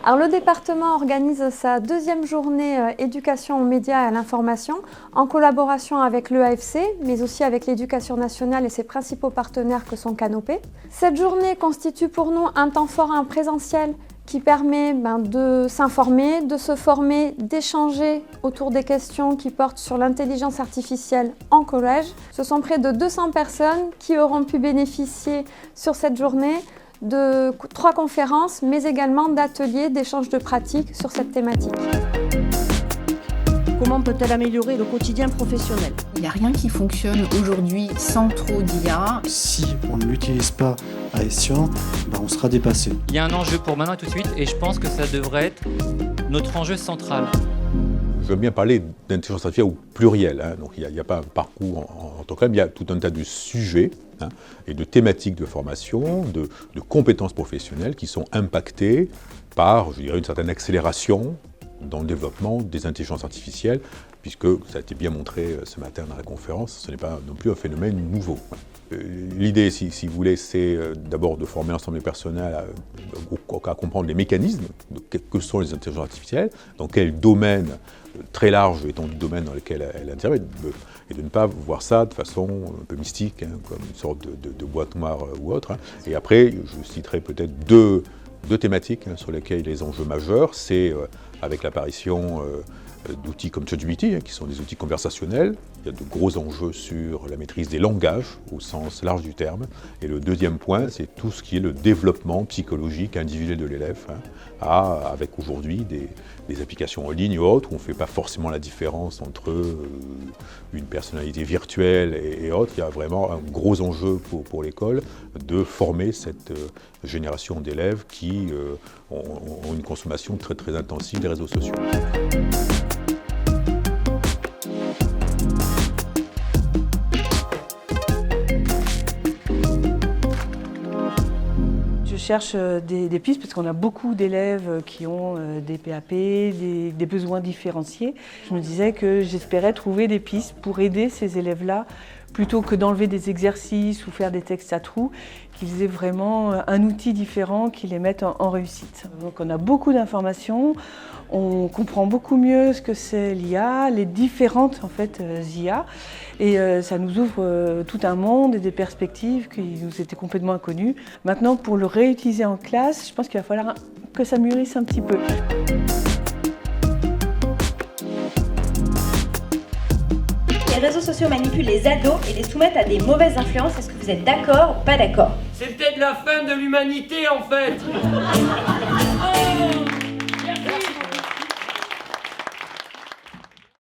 Alors, le département organise sa deuxième journée éducation aux médias et à l'information en collaboration avec l'EAFC, mais aussi avec l'Éducation nationale et ses principaux partenaires que sont Canopé. Cette journée constitue pour nous un temps fort en présentiel qui permet de s'informer, de se former, d'échanger autour des questions qui portent sur l'intelligence artificielle en collège. Ce sont près de 200 personnes qui auront pu bénéficier sur cette journée de 3 conférences, mais également d'ateliers, d'échanges de pratiques sur cette thématique. Comment peut-elle améliorer le quotidien professionnel ? Il n'y a rien qui fonctionne aujourd'hui sans trop d'IA. Si on ne l'utilise pas à escient, on sera dépassé. Il y a un enjeu pour maintenant et tout de suite, et je pense que ça devrait être notre enjeu central. Je veux bien parler d'intelligence artificielle au pluriel, donc il n'y a pas un parcours en tant que tel, mais il y a tout un tas de sujets et de thématiques de formation, de compétences professionnelles qui sont impactées par, je dirais, une certaine accélération dans le développement des intelligences artificielles, puisque ça a été bien montré ce matin dans la conférence, ce n'est pas non plus un phénomène nouveau. L'idée, si vous voulez, c'est d'abord de former l'ensemble des personnels à comprendre les mécanismes, que sont les intelligences artificielles, dans quel domaine très large étant du domaine dans lequel elle intervient, et de ne pas voir ça de façon un peu mystique, comme une sorte de boîte noire ou autre. Et après, je citerai peut-être deux thématiques sur lesquelles les enjeux majeurs, c'est avec l'apparition d'outils comme ChatGPT, qui sont des outils conversationnels. Il y a de gros enjeux sur la maîtrise des langages, au sens large du terme. Et le deuxième point, c'est tout ce qui est le développement psychologique individuel de l'élève, avec aujourd'hui des applications en ligne ou autres, où on ne fait pas forcément la différence entre une personnalité virtuelle et autres. Il y a vraiment un gros enjeu pour l'école de former cette génération d'élèves qui ont une consommation très très intensive des réseaux sociaux. Je cherche des pistes parce qu'on a beaucoup d'élèves qui ont des PAP, des besoins différenciés. Je me disais que j'espérais trouver des pistes pour aider ces élèves-là plutôt que d'enlever des exercices ou faire des textes à trous, qu'ils aient vraiment un outil différent qui les mette en réussite. Donc on a beaucoup d'informations, on comprend beaucoup mieux ce que c'est l'IA, les différentes IA, et ça nous ouvre tout un monde et des perspectives qui nous étaient complètement inconnues. Maintenant, pour le réutiliser en classe, je pense qu'il va falloir que ça mûrisse un petit peu. Les réseaux sociaux manipulent les ados et les soumettent à des mauvaises influences. Est-ce que vous êtes d'accord ou pas d'accord ? C'est peut-être la fin de l'humanité en fait.